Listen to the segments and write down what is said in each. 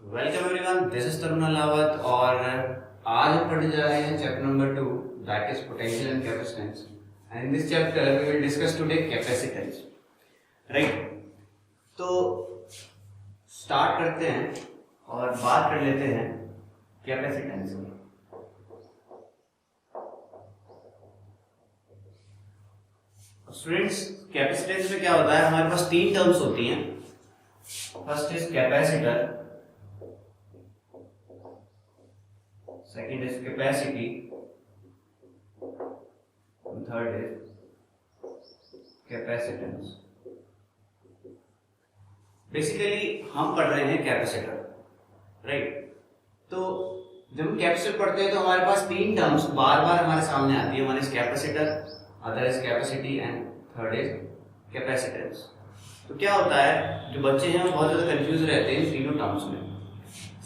Welcome everyone, this is Tarun Alawat और आज हम पढ़ने जा रहे हैं chapter number 2 that is potential and capacitance. And in this chapter we will discuss today capacitance. Right, तो स्टार्ट करते हैं और बात कर लेते हैं कैपेसिटेंस की। स्टूडेंट्स, कैपेसिटेंस में क्या होता है, हमारे पास तीन टर्म्स होती हैं। First is capacitor, second is capacity, and third is capacitance. Basically हम पढ़ रहे हैं कैपेसिटर, राइट। तो जब हम कैपेसिटर पढ़ते हैं तो हमारे पास तीन टर्म्स बार बार हमारे सामने आती है। One is capacitor, other is capacity and third is capacitance. तो क्या होता है, जो बच्चे हैं वो बहुत ज्यादा कंफ्यूज रहते हैं इन तीनों टर्म्स में।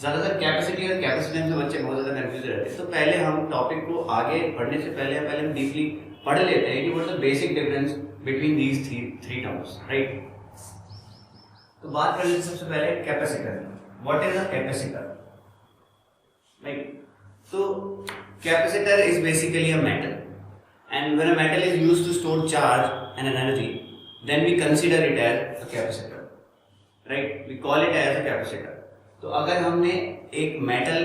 ज्यादातर कैपेसिटी और कैपेसिटेंस में बच्चे बहुत ज्यादा कंफ्यूज रहते हैं। तो पहले हम टॉपिक को आगे बढ़ने से पहले हम डीपली पढ़ लेते हैं कि what is the basic difference between these three terms, right. तो बात कर लेते हैं सबसे पहले capacitor. What is a capacitor, right. तो capacitor is basically a metal and when a metal is used to store charge and energy then we consider it as a capacitor, right. We call it as a capacitor. तो अगर हमने एक metal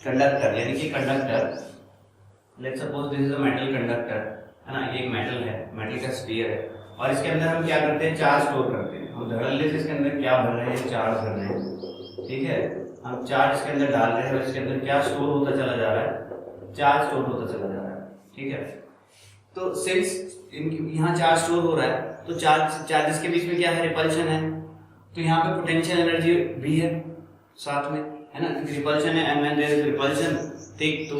conductor यानी कि conductor, let's suppose this is a metal conductor, है ना, ये एक मेटल है, मेटल का स्फीयर है और इसके अंदर हम क्या करते हैं, चार्ज स्टोर करते हैं। हम धड़ल्ले से इसके अंदर क्या भर रहे हैं, चार्ज भर रहे हैं, ठीक है। हम चार्ज इसके अंदर डाल रहे हैं और इसके अंदर क्या स्टोर होता चला जा रहा है, चार्ज स्टोर होता चला जा रहा है, ठीक है। तो सिंस यहाँ चार्ज स्टोर हो रहा है तो चार्जेस के बीच में क्या है, रिपल्शन है। तो यहाँ पे पोटेंशियल एनर्जी भी है साथ में, है ना, क्योंकि रिपल्शन है and when there is repulsion, ठीक, तो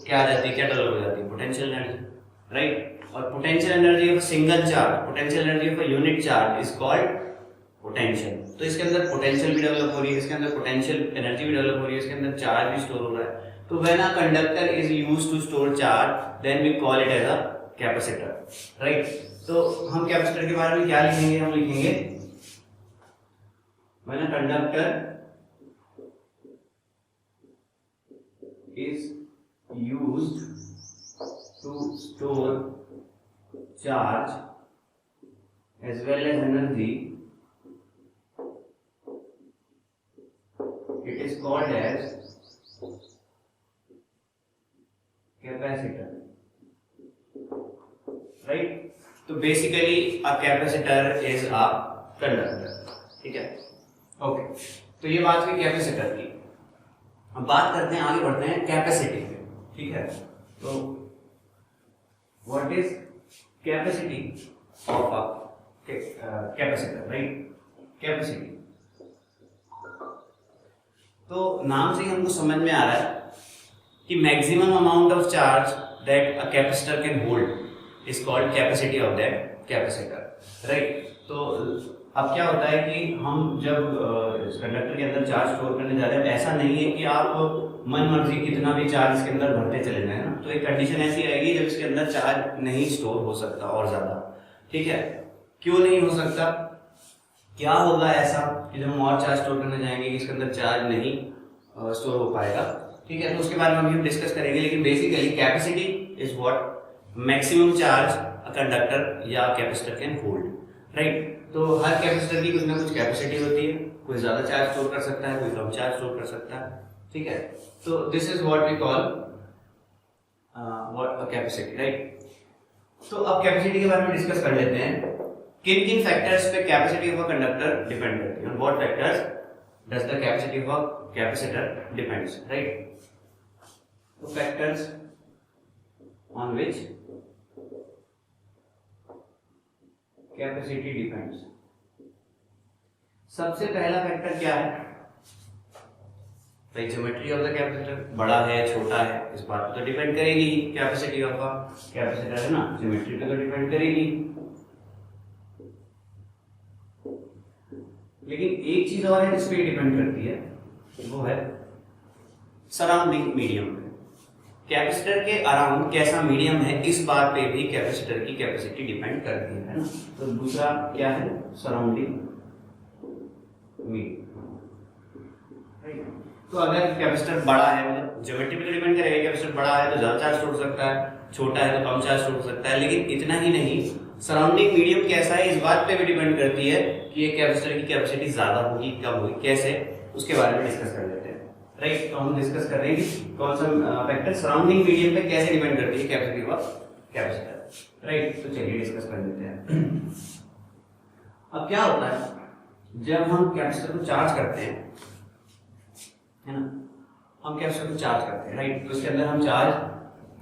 क्या आ जाती है, क्या डेवलप हो जाती है, पोटेंशियल एनर्जी, राइट। और potential energy of single charge, potential energy of unit charge is called potential. तो इसके अंदर पोटेंशियल भी डेवलप हो रही है, इसके अंदर पोटेंशियल एनर्जी भी डेवलप हो रही है, इसके अंदर चार्ज भी स्टोर हो रहा है। तो when a conductor is used to store charge then we call it as a capacitor, right. तो हम कैपेसिटर के बारे में क्या लिखेंगे, हम लिखेंगे when a conductor is used to store charge as well as energy, it is called as capacitor, right। तो basically a capacitor is a conductor, ठीक है, ओके। तो ये बात हुई कैपेसिटर की। अब बात करते हैं, आगे बढ़ते हैं कैपेसिटी पे, ठीक है। तो what is capacity of a capacitor, right. Capacity, तो नाम से ही हमको समझ में आ रहा है कि maximum amount of charge that a capacitor can hold is called capacity of that capacitor, right. तो अब क्या होता है कि हम जब कंडक्टर के अंदर चार्ज स्टोर करने जा रहे हैं, ऐसा नहीं है कि आप मन मर्जी कितना भी चार्ज इसके अंदर भरते चले जाए ना। तो एक कंडीशन ऐसी आएगी जब इसके अंदर चार्ज नहीं स्टोर हो सकता और ज्यादा, ठीक है। क्यों नहीं हो सकता, क्या होगा ऐसा कि जब हम और चार्ज स्टोर करने जाएंगे कि इसके अंदर चार्ज नहीं स्टोर हो पाएगा, ठीक है। तो उसके बारे में अभी हम डिस्कस करेंगे। लेकिन basically capacity is what maximum charge a conductor या कैपेसिटर कैन होल्ड, राइट। तो हर कैपेसिटर की कुछ ना कुछ कैपेसिटी होती है, कोई ज्यादा चार्ज स्टोर कर सकता है, कोई कम चार्ज स्टोर कर सकता है, ठीक है। तो this is what we call what a capacity, right. तो अब कैपेसिटी के बारे में डिस्कस कर लेते हैं। किन किन फैक्टर्स पे capacity of a conductor depend करती है, what factors does the capacity of a capacitor depends, right. तो factors on which capacity depends. सबसे पहला फैक्टर क्या है भाई, ज्योमेट्री ऑफ द कैपेसिटर, बड़ा है छोटा है इस बात पर तो डिपेंड करेगी ही। कैपेसिटी ऑफ अ कैपेसिटर है ना, ज्योमेट्री पे तो डिपेंड करेगी। लेकिन एक चीज और है जिस पे डिपेंड करती है, वो है सराउंडिंग मीडियम पे। कैपेसिटर के अराउंड कैसा मीडियम है, इस बात पे भी कैपेसिटर की कैपेसिटी डिपेंड करती है ना। तो दूसरा क्या है, सराउंडिंग मीडियम, तो अगर कैपेसिटर बड़ा है, मतलब ज्योमेट्री पे डिपेंड करेगा, कैपेसिटर बड़ा है तो ज्यादा चार्ज छोड़ सकता है, छोटा है तो कम चार्ज छोड़ सकता है। लेकिन इतना ही नहीं, सराउंडिंग मीडियम कैसा है इस बात पे भी डिपेंड करती है कि ये कैपेसिटर की कैपेसिटी ज्यादा होगी कम होगी, कैसे, उसके बारे में डिस्कस कर लेते हैं। राइट, तो हम डिस्कस कर रहे हैं कि कौन सा फैक्टर सराउंडिंग मीडियम पे कैसे डिपेंड करती है कैपेसिटी ऑफ कैपेसिटर। राइट, तो चलिए डिस्कस कर लेते हैं। अब क्या होता है जब हम कैपेसिटर को चार्ज करते हैं, है ना, हम कैपेसिटर को चार्ज करते हैं, राइट, तो इसके अंदर हम चार्ज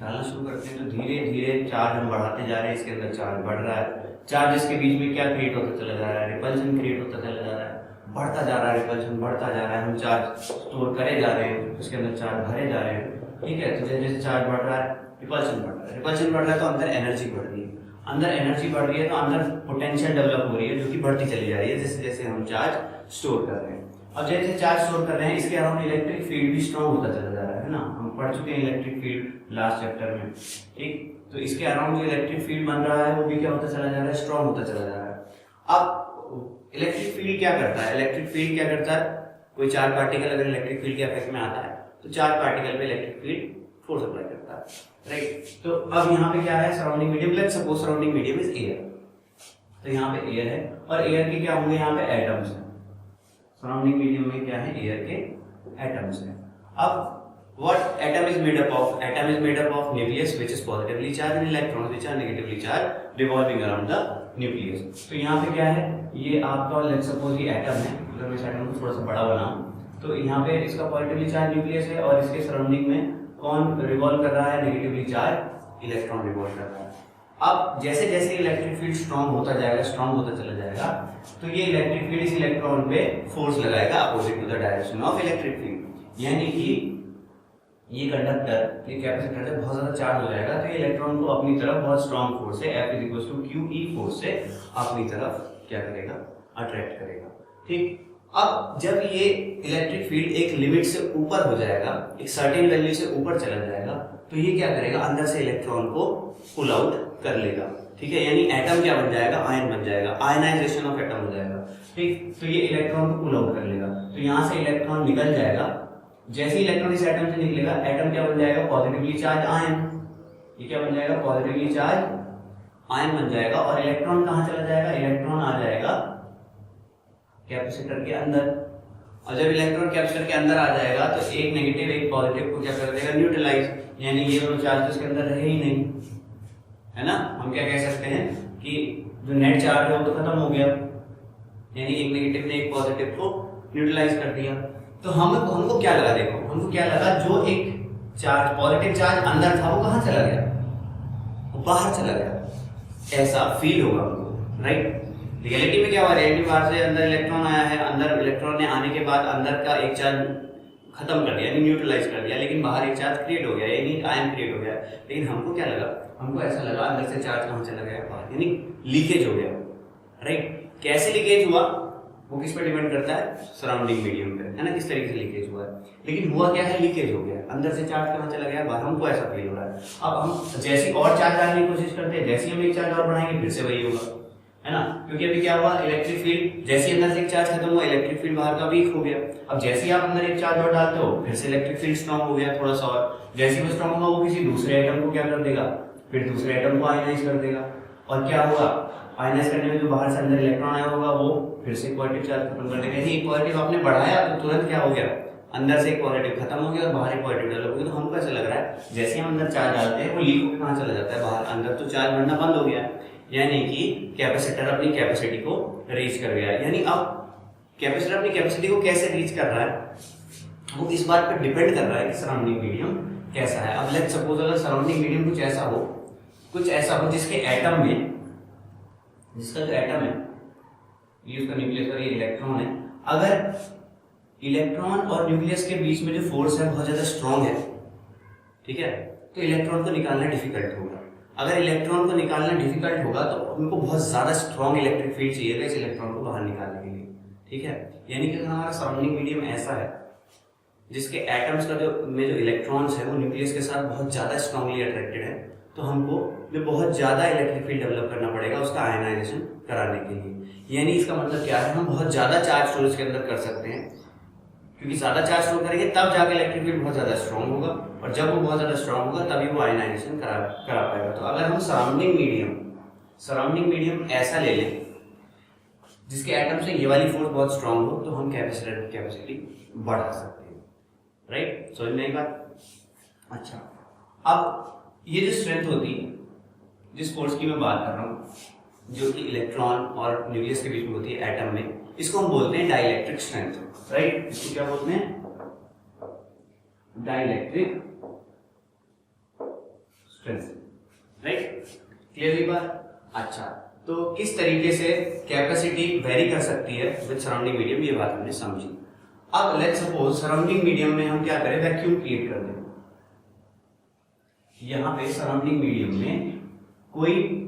डालना शुरू करते हैं, तो धीरे धीरे चार्ज हम बढ़ाते जा रहे हैं, इसके अंदर चार्ज बढ़ रहा है, चार्जेस के बीच में क्या क्रिएट होता चला जा रहा है, रिपल्शन क्रिएट होता चला जा रहा है, बढ़ता जा रहा है, रिपल्शन बढ़ता जा रहा है, हम चार्ज स्टोर करे जा रहे हैं, उसके अंदर चार्ज भरे जा रहे हैं। ठीक है, तो जैसे जैसे चार्ज बढ़ रहा है रिपल्शन बढ़ रहा है, रिपल्शन बढ़ रहा है तो अंदर एनर्जी बढ़ रही है, अंदर एनर्जी बढ़ रही है तो अंदर पोटेंशियल डेवलप हो रही है जो कि बढ़ती चली जा रही है जैसे जैसे हम चार्ज स्टोर कर रहे हैं। अब जैसे चार्ज स्टोर कर रहे हैं इसके अराउंड इलेक्ट्रिक फील्ड भी स्ट्रॉन्ग होता चला जा रहा है ना, हम पढ़ चुके हैं इलेक्ट्रिक फील्ड लास्ट चैप्टर में। ठीक, तो इसके अराउंड जो इलेक्ट्रिक फील्ड बन रहा है वो भी क्या होता चला जा रहा है, स्ट्रॉन्ग होता चला जा रहा है। अब इलेक्ट्रिक फील्ड क्या करता है, इलेक्ट्रिक फील्ड क्या करता है, कोई चार पार्टिकल अगर इलेक्ट्रिक फील्ड के इफेक्ट में आता है तो चार पार्टिकल पे इलेक्ट्रिक फील्ड फोर्स अप्लाई करता है। राइट, तो अब यहाँ पे क्या है, surrounding medium, let's suppose surrounding medium is air, तो यहाँ पे एयर है और एयर के क्या होंगे, यहाँ पे एटम्स है, सराउंडिंग मीडियम में क्या है, एयर के एटम्स है। अब what atom is made up of, atom is made up of nucleus which is positively charged and electrons which are negatively charged revolving around the nucleus। तो यहाँ पे क्या है, ये आपका लेट्स सपोज ये एटम है, अगर मैं इस एटम को थोड़ा सा बड़ा बनाऊं तो यहाँ पे इसका पॉजिटिवली चार्ज न्यूक्लियस है और इसके सराउंडिंग में कौन रिवॉल्व कर रहा है, नेगेटिवली चार्ज इलेक्ट्रॉन रिवॉल्व कर रहा है। अब जैसे जैसे इलेक्ट्रिक फील्ड स्ट्रॉन्ग होता जाएगा, स्ट्रॉन्ग होता चला जाएगा, तो ये इलेक्ट्रिक फील्ड इस इलेक्ट्रॉन पे फोर्स लगाएगा opposite to the direction of electric field, यानी कि ये कंडक्टर, ये कैपेसिटर जब बहुत ज्यादा चार्ज हो जाएगा तो ये इलेक्ट्रॉन को अपनी तरफ बहुत स्ट्रॉन्ग फोर्स से F=QE फोर्स से अपनी तरफ क्या करेगा, अट्रैक्ट करेगा। ठीक, अब जब ये इलेक्ट्रिक फील्ड एक लिमिट से ऊपर हो जाएगा, एक सर्टेन वैल्यू से ऊपर चला जाएगा, तो ये क्या करेगा, अंदर से इलेक्ट्रॉन को पुल आउट कर लेगा। ठीक है, यानी एटम क्या बन जाएगा, आयन बन जाएगा, आयनाइजेशन ऑफ एटम हो जाएगा। ठीक, तो ये इलेक्ट्रॉन को पुल आउट कर लेगा, तो यहाँ से इलेक्ट्रॉन निकल जाएगा, जैसे इलेक्ट्रॉन इस एटम से निकलेगा, एटम क्या बन जाएगा, पॉजिटिवली चार्ज आयन, ये क्या बन जाएगा, पॉजिटिवली चार्ज आयन बन जाएगा, और इलेक्ट्रॉन कहाँ चला जाएगा, इलेक्ट्रॉन आ जाएगा कैपेसिटर के अंदर, और जब इलेक्ट्रॉन कैपेसिटर के अंदर आ जाएगा तो एक नेगेटिव एक पॉजिटिव को क्या कर देगा, न्यूट्रलाइज, यानी ये दोनों चार्ज उसके अंदर रहे ही नहीं, है ना। हम क्या कह सकते हैं कि जो नेट चार्ज है वो तो खत्म हो गया, यानी एक नेगेटिव ने एक पॉजिटिव को न्यूट्रलाइज कर दिया। तो हमको क्या लगा, देखो हमको क्या लगा, जो एक चार्ज पॉजिटिव चार्ज अंदर था वो कहाँ चला गया, वो बाहर चला गया, ऐसा फील होगा हमको। राइट, रियलिटी में क्या हुआ, रियलिटी बाहर से अंदर इलेक्ट्रॉन आया है, अंदर इलेक्ट्रॉन ने आने के बाद अंदर का एक चार्ज खत्म कर दिया, यानी न्यूट्रलाइज कर दिया, लेकिन बाहर एक चार्ज क्रिएट हो गया, यानी आयन क्रिएट हो गया। लेकिन हमको क्या लगा, हमको ऐसा लगा अंदर से चार्ज कहाँ चला गया, बाहर, यानी लीकेज हो गया। राइट, कैसे लीकेज हुआ वो किस पर डिपेंड करता है, सराउंडिंग मीडियम पे, है ना, किस तरीके से लीकेज हुआ है। लेकिन हुआ क्या है, लीकेज हो गया, अंदर से चार्ज कहाँ चला गया, बाहर, हमको ऐसा फील हो रहा है। अब हम जैसे और चार्ज डालने की कोशिश करते हैं, जैसे हम एक चार्ज और बढ़ाएंगे फिर से वही होगा, है ना, क्योंकि अभी क्या हुआ, इलेक्ट्रिक फील्ड जैसे अंदर से एक चार्ज खत्म हुआ, इलेक्ट्रिक फील्ड बाहर का वीक हो गया। अब जैसे आप अंदर एक चार्ज और डालते हो फिर से इलेक्ट्रिक फील्ड स्ट्रॉन्ग हो गया थोड़ा सा, और जैसे वो स्ट्रॉन्ग होगा वो किसी दूसरे एटम को क्या कर देगा, फिर दूसरे एटम को आयनाइज कर देगा, और क्या होगा, आयनाइज करने में जो बाहर से अंदर इलेक्ट्रॉन आया होगा वो फिर से पॉजिटिव चार्ज खत्म कर देगा। एक पॉजिटिव आपने बढ़ाया तो तुरंत क्या हो गया, अंदर से एक पॉजिटिव खत्म हो गया और बाहर एक पॉजिटिव डेवलप हो गया। तो हमको ऐसा लग रहा है जैसे हम अंदर चार्ज डालते हैं वो लीक होकर कहाँ चला जाता है, बाहर, अंदर तो चार्ज बढ़ना बंद हो गया, यानी कि कैपेसिटर अपनी कैपेसिटी को रीच कर गया। यानी अब कैपेसिटर अपनी कैपेसिटी को कैसे रीच कर रहा है वो इस बात पर डिपेंड कर रहा है कि सराउंडिंग मीडियम कैसा है। अब लेट्स सपोज अगर सराउंडिंग मीडियम कुछ ऐसा हो जिसके एटम में, जिसका जो एटम है ये उसका न्यूक्लियस और ये इलेक्ट्रॉन है, अगर इलेक्ट्रॉन और न्यूक्लियस के बीच में जो फोर्स है बहुत ज्यादा स्ट्रॉन्ग है, ठीक है, तो इलेक्ट्रॉन को निकालना डिफिकल्ट होगा। अगर इलेक्ट्रॉन को निकालना डिफिकल्ट होगा तो उनको बहुत ज्यादा स्ट्रॉन्ग इलेक्ट्रिक फील्ड चाहिएगा इस इलेक्ट्रॉन को बाहर निकालने के लिए। ठीक है, यानी कि अगर हमारा सराउंडिंग मीडियम ऐसा है जिसके एटम्स का जो इलेक्ट्रॉन्स है वो न्यूक्लियस के साथ बहुत ज्यादा स्ट्रांगली अट्रैक्टेड है, तो हमको बहुत ज्यादा इलेक्ट्रिक फील्ड डेवलप करना पड़ेगा उसका आयनाइजेशन कराने के लिए। यानी इसका मतलब क्या है, हम बहुत ज्यादा चार्ज स्टोरेज के अंदर कर सकते हैं क्योंकि ज्यादा चार्ज स्टोर करेंगे तब जाके इलेक्ट्रिक फील्ड बहुत ज्यादा स्ट्रांग होगा, और जब वो बहुत ज्यादा स्ट्रांग होगा तभी वो आयनाइजेशन करा पाएगा। तो अगर हम सराउंडिंग मीडियम ऐसा ले लें जिसके एटम से ये वाली फोर्स बहुत स्ट्रांग हो, तो हम कैपेसिटर की कैपेसिटी बढ़ा सकते हैं। राइट, समझ में आई बात? अच्छा, अब ये जो स्ट्रेंथ होती है, जिस फोर्स की मैं बात कर रहा हूँ, जो कि इलेक्ट्रॉन और न्यूक्लियस के बीच में होती है एटम में, इसको हम बोलते हैं डाइलेक्ट्रिक स्ट्रेंथ। राइट, इसको क्या बोलते हैं? Dielectric strength. राइट, क्लियर हुई बात? अच्छा, तो किस तरीके से कैपेसिटी वेरी कर सकती है विद सराउंडिंग मीडियम, ये बात हमने समझी। अब लेट्स सपोज सराउंडिंग मीडियम में हम क्या करें, वैक्यूम क्रिएट कर दें। यहां पे सराउंडिंग मीडियम में कोई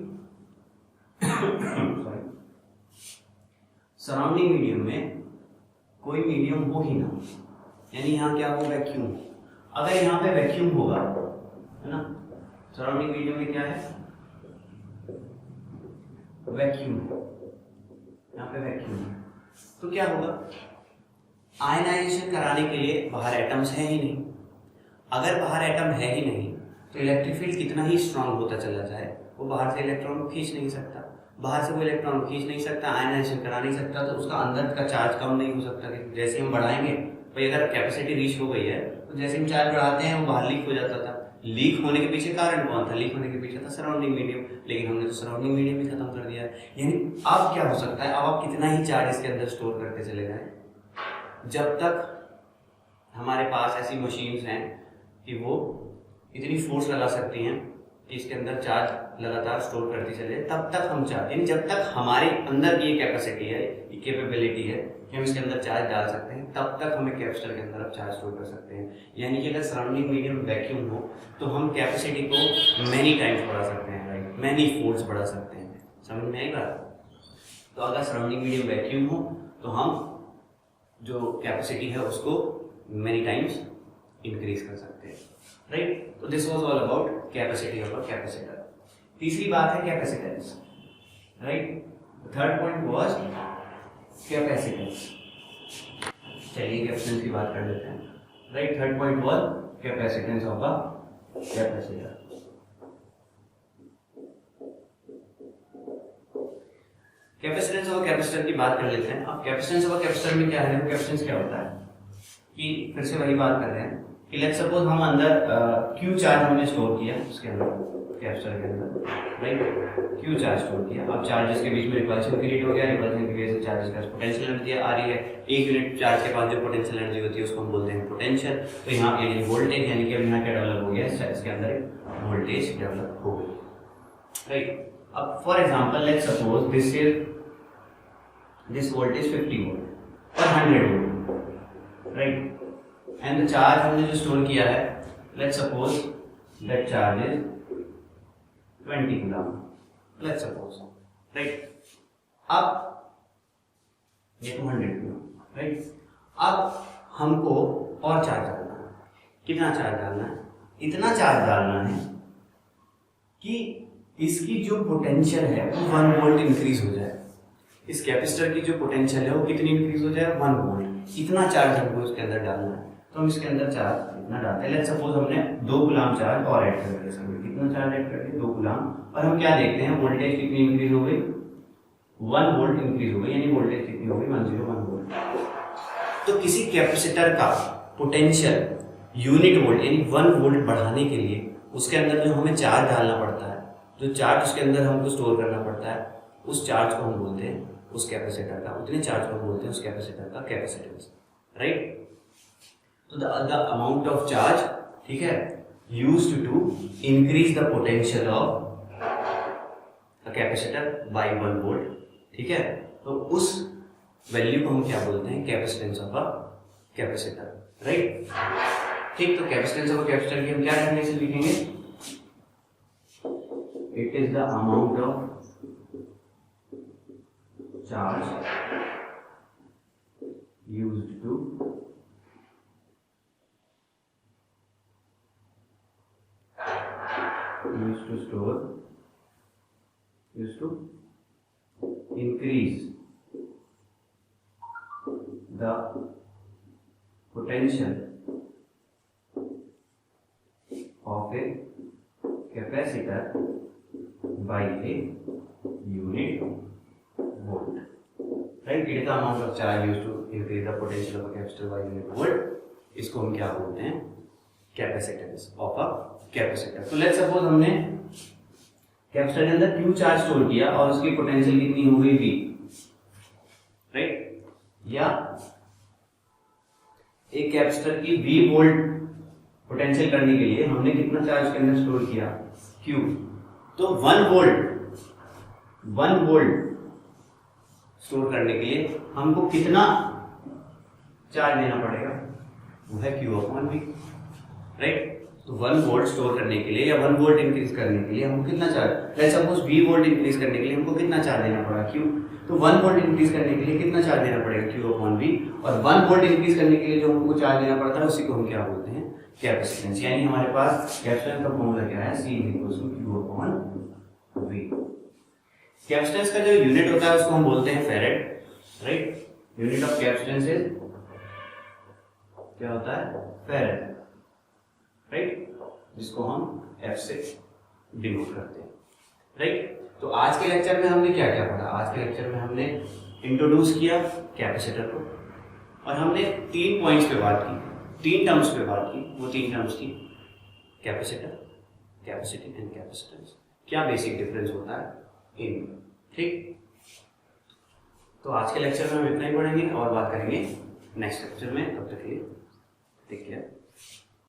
सराउंडिंग मीडियम में कोई मीडियम हो ही ना, यानी यहां क्या हो, वैक्यूम। अगर यहां पे वैक्यूम होगा, है ना, सराउंडिंग मीडियम में क्या है, वैक्यूम, यहां पे वैक्यूम, तो क्या होगा, आयनाइजेशन कराने के लिए बाहर एटम्स है ही नहीं। अगर बाहर एटम है ही नहीं तो इलेक्ट्रिक फील्ड कितना ही स्ट्रांग होता चला जाए, वो बाहर से इलेक्ट्रॉन को खींच नहीं सकता। बाहर से वो इलेक्ट्रॉन को खींच नहीं सकता, आयनाइजेशन करा नहीं सकता, तो उसका अंदर का चार्ज कम नहीं हो सकता। जैसे हम बढ़ाएंगे, भाई अगर कैपेसिटी रीच हो गई है तो जैसे हम चार्ज बढ़ाते हैं वो बाहर लीक हो जाता था। लीक होने के पीछे कारण कौन था? लीक होने के पीछे था सराउंडिंग मीडियम, लेकिन हमने तो सराउंडिंग मीडियम भी खत्म कर दिया है। यानी अब क्या हो सकता है, अब आप कितना ही चार्ज इसके अंदर स्टोर करते चले जाएं, जब तक हमारे पास ऐसी मशीन्स हैं कि वो इतनी फोर्स लगा सकती हैं कि इसके अंदर चार्ज लगातार स्टोर करती चले, तब तक हम चार्ज, यानी जब तक हमारे अंदर की ये कैपेसिटी है, ये कैपेबिलिटी है कि हम इसके अंदर चार्ज डाल सकते हैं, तब तक हमें कैपेसिटर के अंदर अब चार्ज स्टोर कर सकते हैं। यानी कि अगर सराउंडिंग मीडियम वैक्यूम हो तो हम कैपेसिटी को मैनी टाइम्स बढ़ा सकते हैं, राइट, मैनी फोल्ड्स बढ़ा सकते हैं। समझ में आई बात? तो अगर सराउंडिंग मीडियम वैक्यूम हो तो हम जो कैपेसिटी है उसको मैनी टाइम्स इंक्रीज कर सकते हैं। राइट, तो this was all about capacity of a capacitor. तीसरी बात है capacitance. Right, third point was capacitance. चलिए कैपेसिटेंस की बात कर लेते हैं। Right, third point was capacitance of a capacitor. Capacitance of capacitor की बात कर लेते हैं। अब कैपेसिटेंस ऑफ कैपेसिटर में क्या है, कैपेसिटेंस क्या होता है कि फिर से वही बात कर रहे हैं कि लेट्स सपोज हम अंदर Q चार्ज हमने स्टोर किया उसके अंदर, कैपेसिटर के अंदर, राइट, Q चार्ज स्टोर किया। अब चार्जेस के बीच में रिपल्शन क्रिएट हो गया, रिपल्शन की वजह से चार्जेस का पोटेंशियल एनर्जी आ रही है। एक यूनिट चार्ज के पास जो पोटेंशियल एनर्जी होती है उसको हम बोलते हैं पोटेंशियल। तो यहाँ पे वोल्टेज, यानी कि अब यहाँ क्या डेवलप हो गया, इसके अंदर वोल्टेज डेवलप हो गई। राइट, अब for example let's suppose this voltage 50 volt और 100 volt, right, and the charge हमने जो स्टोर किया है, let's suppose that charge is 20 coulomb, let's suppose, right. अब ये 200 कूलम, राइट। अब हमको और चार्ज डालना है। कितना चार्ज डालना है? इतना चार्ज डालना है कि इसकी जो पोटेंशियल है वो 1 वोल्ट इंक्रीज हो जाए। इस कैपेसिटर की जो पोटेंशियल है वो कितनी इंक्रीज हो जाए? 1 वोल्ट। इतना चार्ज हमको इसके अंदर डालना है। तो हम इसके अंदर चार्ज इतना डालते हैं। लेट्स सपोज हमने 2 कूलम चार्ज और ऐड कर दिया। कितना चार्ज ऐड कर दिया? 2 कूलम। और हम क्या देखते हैं, वोल्टेज कितनी इंक्रीज हो गई? 1 वोल्ट इंक्रीज हो गई, यानी वोल्टेज कितनी हो गई? 101 वोल्ट। तो किसी कैपेसिटर का पोटेंशियल यूनिट वोल्ट यानी 1 वोल्ट बढ़ाने के लिए उसके अंदर जो हमें चार्ज डालना पड़ता है, जो चार्ज उसके अंदर हमको स्टोर करना पड़ता है, उस चार्ज को हम बोलते हैं उस कैपेसिटर का, उतने चार्ज को हम बोलते हैं उस कैपेसिटर का कैपेसिटेंस, राइट। तो द अमाउंट ऑफ चार्ज, ठीक है, used to increase the potential of a capacitor by 1 volt, ठीक है। तो उस वैल्यू को हम क्या बोलते हैं? Capacitance of a capacitor, right. ठीक, तो कैपेसिटेंस ऑफ अ कैपेसिटर की हम क्या डेफिनेशन लिखेंगे? It is the amount of charge used to increase the potential of a capacitor by a unit volt. Right? It is the amount of charge used to increase the potential of a capacitor by unit volt. इसको हम क्या बोलते हैं? Capacitance of a capacitor. तो let's suppose हमने capacitor के अंदर Q charge store किया और उसकी पोटेंशियल कितनी हो गई V, राइट? या एक कैपेसिटर की V वोल्ट पोटेंशियल करने के लिए हमने कितना चार्ज के अंदर स्टोर किया? Q. तो 1 वोल्ट स्टोर करने के लिए हमको कितना चार्ज देना पड़ेगा? वो है Q अपॉन V, राइट? तो 1 वोल्ट स्टोर करने के लिए या 1 वोल्ट इंक्रीज करने के लिए हमको कितना charge, let's suppose V volt increase करने के लिए हमको कितना चार्ज देना पड़ा? Q. तो 1 वोल्ट इंक्रीज करने के लिए कितना चार्ज देना पड़ेगा? Q upon V. और 1 वोल्ट इंक्रीज करने के लिए जो हमको चार्ज देना पड़ता है उसी को हम क्या बोलते हैं? कैपेसिटेंस. यानी हमारे पास कैपेसिटेंस का फॉर्मूला क्या है? C = Q upon V. Capacitance का जो यूनिट होता है उसको हम बोलते हैं farad, right? Unit of capacitance is क्या होता है? Farad, right? जिसको हम F से डिनोट करते हैं, राइट? तो आज के लेक्चर में हमने क्या क्या पढ़ा? आज के लेक्चर में हमने इंट्रोड्यूस किया कैपेसिटर को और हमने 3 पॉइंट्स पे बात की, 3 टर्म्स पे बात की. वो 3 टर्म्स थी कैपेसिटर, कैपेसिटी एंड कैपेसिटेंस. क्या बेसिक डिफरेंस होता है इनमें, ठीक? तो आज के लेक्चर में हम इतना ही पढ़ेंगे और बात करेंगे नेक्स्ट लेक्चर में. तब तक के लिए टेक केयर.